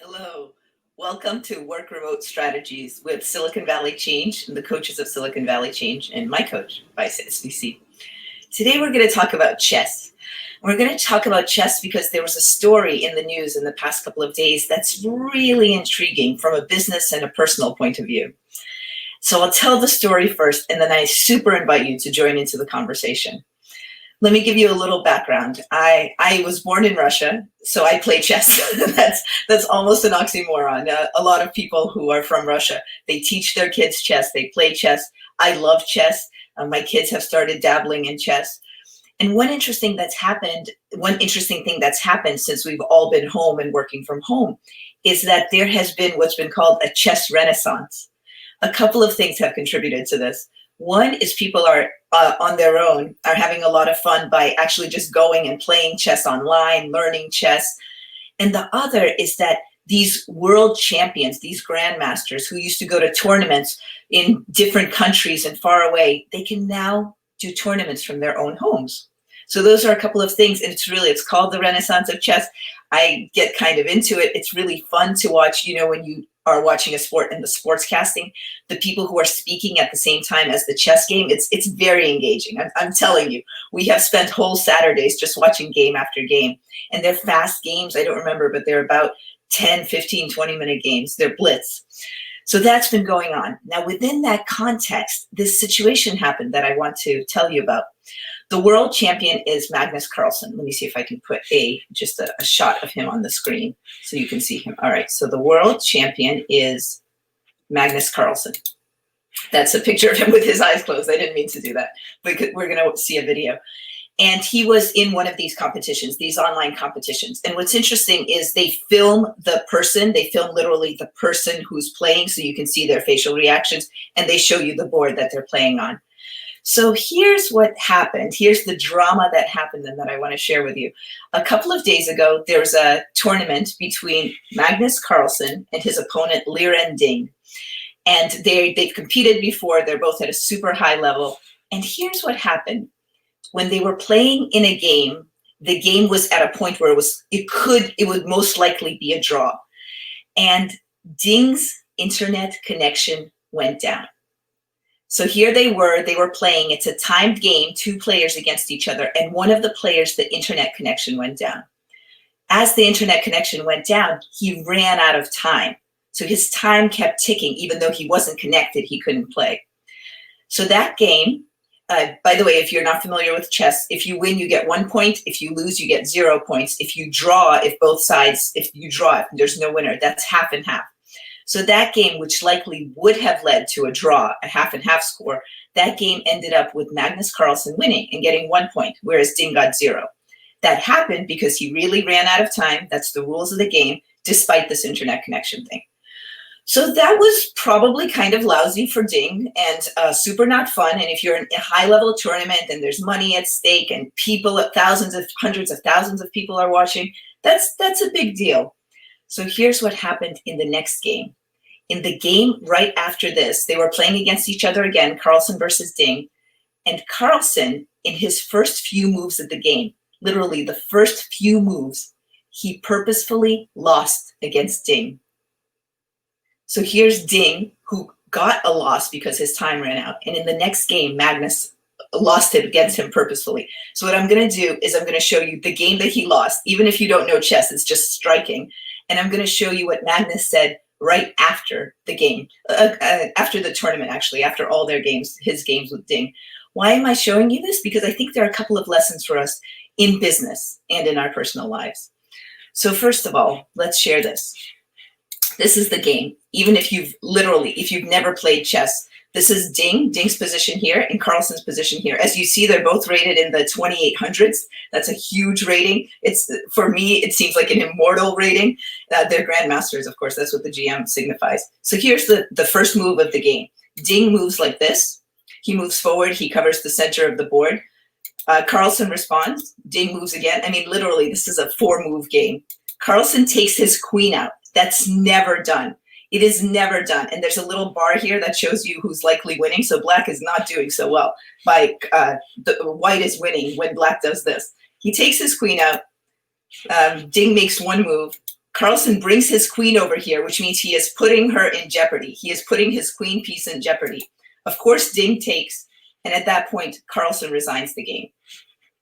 Hello, welcome to Work Remote Strategies with Silicon Valley Change and the coaches of Silicon Valley Change and my coach, Vice SVC. Today we're going to talk about chess. We're going to talk about chess because there was a story in the news in the past couple of days that's really intriguing from a business and a personal point of view. So I'll tell the story first, and then I super invite you to join into the conversation. Let me give you a little background. I was born in Russia, so I play chess. that's almost an oxymoron. A lot of people who are from Russia, they teach their kids chess, they play chess. I love chess. My kids have started dabbling in chess. And one interesting thing that's happened since we've all been home and working from home is that there has been what's been called a chess renaissance. A couple of things have contributed to this. One is people are on their own, are having a lot of fun by actually just going and playing chess online, learning chess. And the other is that these world champions, these grandmasters who used to go to tournaments in different countries and far away, they can now do tournaments from their own homes. So those are a couple of things. And it's called the Renaissance of Chess. I get kind of into it. It's really fun to watch, when you are watching a sport and the sportscasting, the people who are speaking at the same time as the chess game, it's very engaging. I'm telling you, we have spent whole Saturdays just watching game after game. And they're fast games. I don't remember, but they're about 10, 15, 20-minute games. They're blitz. So that's been going on. Now, within that context, this situation happened that I want to tell you about. The world champion is Magnus Carlsen. Let me see if I can put just a shot of him on the screen so you can see him. All right, so the world champion is Magnus Carlsen. That's a picture of him with his eyes closed. I didn't mean to do that, but we're going to see a video. And he was in one of these competitions, these online competitions. And what's interesting is they film the person, they film literally the person who's playing so you can see their facial reactions, and they show you the board that they're playing on. So here's what happened. Here's the drama that happened and that I want to share with you. A couple of days ago, there was a tournament between Magnus Carlsen and his opponent, Liren. And they've competed before. They're both at a super high level. And here's what happened. When they were playing in a game, the game was at a point where it would most likely be a draw. And Ding's internet connection went down. So here they were playing. It's a timed game, two players against each other. And one of the players, the internet connection went down. As the internet connection went down, he ran out of time. So his time kept ticking. Even though he wasn't connected, he couldn't play. So that game, by the way, if you're not familiar with chess, if you win, you get 1 point. If you lose, you get 0 points. If you draw, if there's no winner, that's half and half. So that game, which likely would have led to a draw, a half and half score, that game ended up with Magnus Carlsen winning and getting 1 point, whereas Ding got 0. That happened because he really ran out of time. That's the rules of the game, despite this internet connection thing. So that was probably kind of lousy for Ding and super not fun. And if you're in a high-level tournament and there's money at stake and people, hundreds of thousands of people are watching, that's a big deal. So here's what happened in the next game. In the game right after this, they were playing against each other again, Carlsen versus Ding. And Carlsen, in his first few moves of the game, literally the first few moves, he purposefully lost against Ding. So here's Ding, who got a loss because his time ran out. And in the next game, Magnus lost it against him purposefully. So what I'm going to do is I'm going to show you the game that he lost. Even if you don't know chess, it's just striking. And I'm going to show you what Magnus said right after the game, after the tournament, actually, after all their games, his games with Ding. Why am I showing you this? Because I think there are a couple of lessons for us in business and in our personal lives. So first of all, let's share this. This is the game. Even if you've never played chess, this is Ding's position here, and Carlsen's position here. As you see, they're both rated in the 2800s. That's a huge rating. For me, it seems like an immortal rating. They're grandmasters, of course. That's what the GM signifies. So here's the first move of the game. Ding moves like this. He moves forward. He covers the center of the board. Carlsen responds. Ding moves again. I mean, literally, this is a 4-move game. Carlsen takes his queen out. That's never done. It is never done. And there's a little bar here that shows you who's likely winning. So black is not doing so well. The white is winning when black does this. He takes his queen out. Ding makes one move. Carlsen brings his queen over here, which means he is putting her in jeopardy. He is putting his queen piece in jeopardy. Of course, Ding takes, and at that point, Carlsen resigns the game.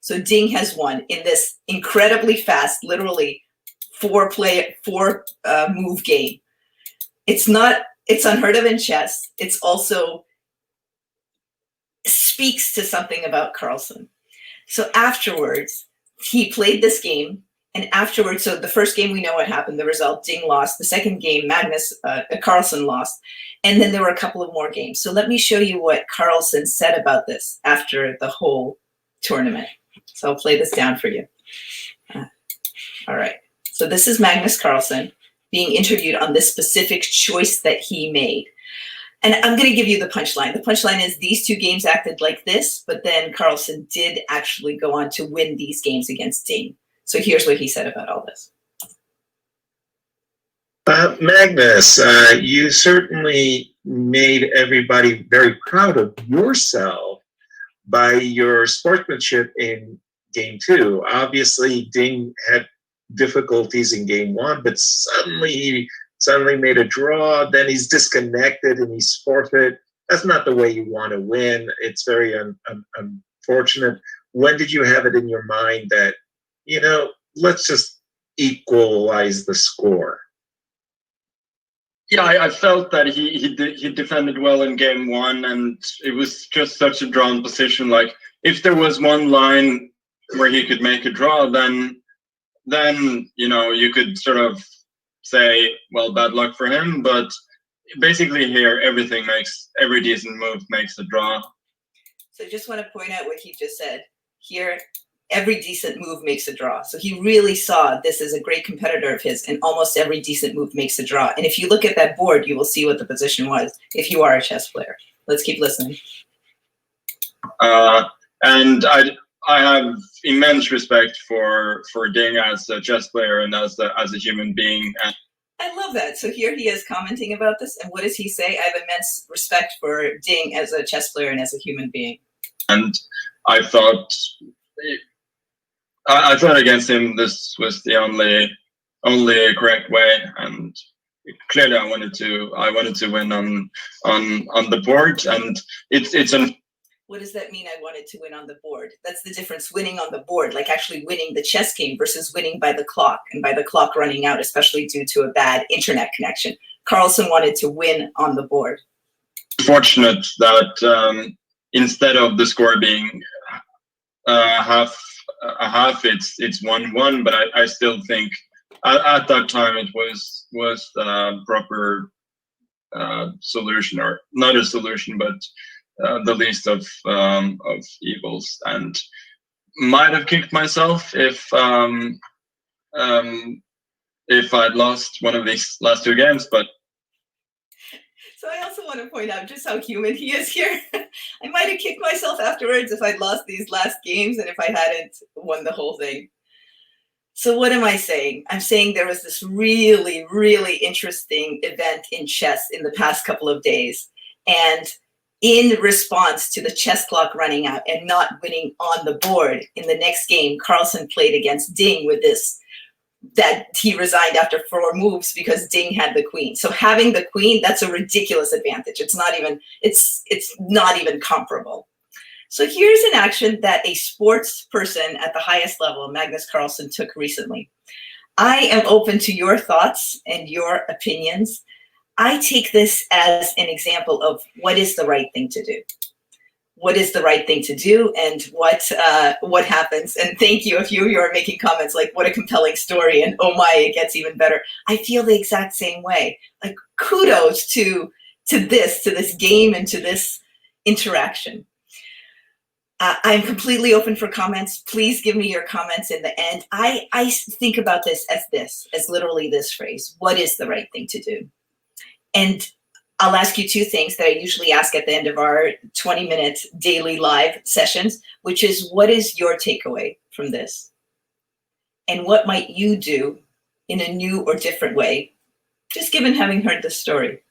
So Ding has won in this incredibly fast, literally four move game. It's unheard of in chess. It's also speaks to something about Carlsen. So afterwards, he played this game, and afterwards, so the first game we know what happened, the result, Ding lost. The second game, Carlsen lost. And then there were a couple of more games. So let me show you what Carlsen said about this after the whole tournament. So I'll play this down for you. All right. So this is Magnus Carlsen being interviewed on this specific choice that he made. And I'm going to give you the punchline. The punchline is these two games acted like this, but then Carlsen did actually go on to win these games against Ding. So here's what he said about all this. Magnus, you certainly made everybody very proud of yourself by your sportsmanship in game 2. Obviously, Ding had difficulties in game 1, but suddenly made a draw. Then he's disconnected and he's forfeit. That's not the way you want to win. It's very unfortunate. When did you have it in your mind that, let's just equalize the score? Yeah, I felt that he defended well in game 1, and it was just such a drawn position. Like, if there was one line where he could make a draw, then you could sort of say, well, bad luck for him. But basically here, every decent move makes a draw. So I just want to point out what he just said. Here, every decent move makes a draw. So he really saw this as a great competitor of his, and almost every decent move makes a draw. And if you look at that board, you will see what the position was if you are a chess player. Let's keep listening. And I have immense respect for Ding as a chess player and as a human being. I love that. So here he is commenting about this, and what does he say? I have immense respect for Ding as a chess player and as a human being. And I thought against him this was the only correct way, and clearly I wanted to win on the board, and it's an. What does that mean? I wanted to win on the board. That's the difference, winning on the board, like actually winning the chess game versus winning by the clock, and by the clock running out, especially due to a bad internet connection. Carlsen wanted to win on the board. Fortunate that instead of the score being half, it's 1-1, but I still think at that time it was the proper solution, or not a solution, but the least of evils, and might have kicked myself if I'd lost one of these last 2 games. But so I also want to point out just how human he is here. I might have kicked myself afterwards if I'd lost these last games and if I hadn't won the whole thing. So what am I saying? I'm saying there was this really, really interesting event in chess in the past couple of days, and in response to the chess clock running out and not winning on the board, in the next game, Carlsen played against Ding with this, that he resigned after 4 moves because Ding had the queen. So having the queen, that's a ridiculous advantage. It's not even comparable. So here's an action that a sports person at the highest level, Magnus Carlsen, took recently. I am open to your thoughts and your opinions. I take this as an example of what is the right thing to do. What is the right thing to do, and what happens? And thank you if you are making comments like, what a compelling story, and oh my, it gets even better. I feel the exact same way. Like, kudos to this game and to this interaction. I'm completely open for comments. Please give me your comments in the end. I think about this, as literally this phrase: what is the right thing to do? And I'll ask you 2 things that I usually ask at the end of our 20-minute daily live sessions, which is, what is your takeaway from this? And what might you do in a new or different way, just given having heard the story?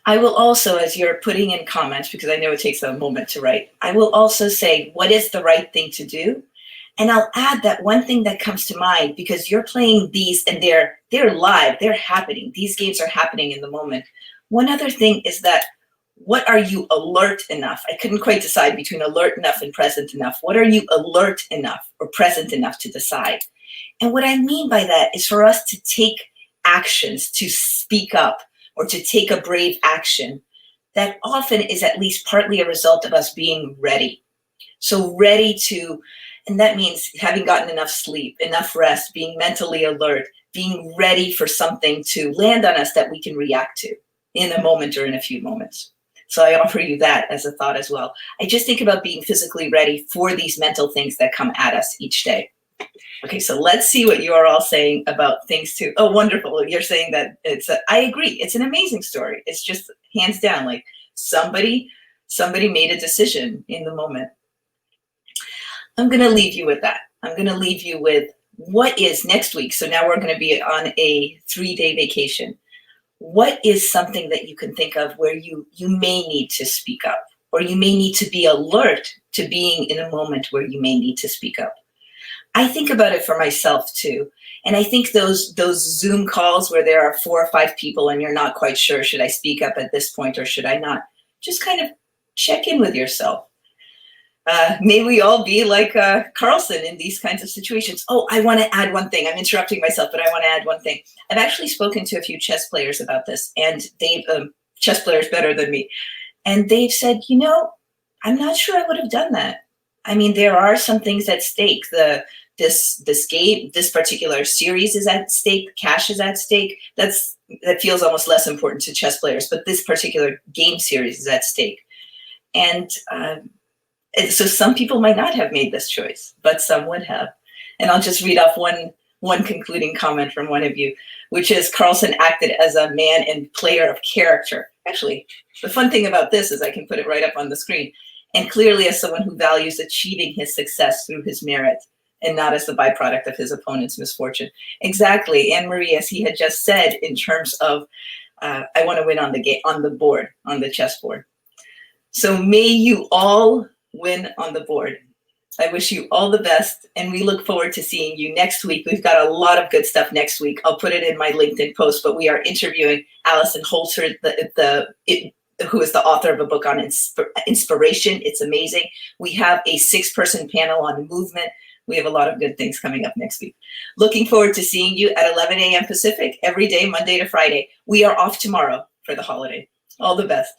I will also, as you're putting in comments, because I know it takes a moment to write, I will also say, what is the right thing to do? And I'll add that one thing that comes to mind, because you're playing these and they're live, they're happening. These games are happening in the moment. One other thing is that, what are you alert enough? I couldn't quite decide between alert enough and present enough. What are you alert enough or present enough to decide? And what I mean by that is for us to take actions, to speak up, or to take a brave action that often is at least partly a result of us being ready. So ready to, and that means having gotten enough sleep, enough rest, being mentally alert, being ready for something to land on us that we can react to in a moment or in a few moments. So I offer you that as a thought as well. I just think about being physically ready for these mental things that come at us each day. Okay, so let's see what you are all saying about things too. Oh, wonderful. You're saying that I agree. It's an amazing story. It's just hands down, like somebody made a decision in the moment. I'm going to leave you with that. I'm going to leave you with what is next week. So now we're going to be on a 3-day vacation. What is something that you can think of where you may need to speak up, or you may need to be alert to being in a moment where you may need to speak up? I think about it for myself too. And I think those Zoom calls where there are 4 or 5 people and you're not quite sure, should I speak up at this point or should I not? Just kind of check in with yourself. May we all be like Carlsen in these kinds of situations. Oh, I want to add one thing. I'm interrupting myself, but I want to add one thing. I've actually spoken to a few chess players about this, and they've chess players better than me. And they've said, I'm not sure I would have done that. I mean, there are some things at stake. This game, this particular series is at stake. Cash is at stake. That feels almost less important to chess players, but this particular game series is at stake. And so some people might not have made this choice, but some would have. And I'll just read off one concluding comment from one of you, which is Carlsen acted as a man and player of character. Actually, the fun thing about this is I can put it right up on the screen. And clearly as someone who values achieving his success through his merit and not as the byproduct of his opponent's misfortune. Exactly, Anne-Marie, as he had just said, in terms of, I want to win on the board, on the chessboard. So may you all win on the board. I wish you all the best, and we look forward to seeing you next week. We've got a lot of good stuff next week. I'll put it in my LinkedIn post, but we are interviewing Alison Holzer, who is the author of a book on inspiration. It's amazing. We have a 6-person panel on movement. We have a lot of good things coming up next week. Looking forward to seeing you at 11 a.m. Pacific every day, Monday to Friday. We are off tomorrow for the holiday. All the best.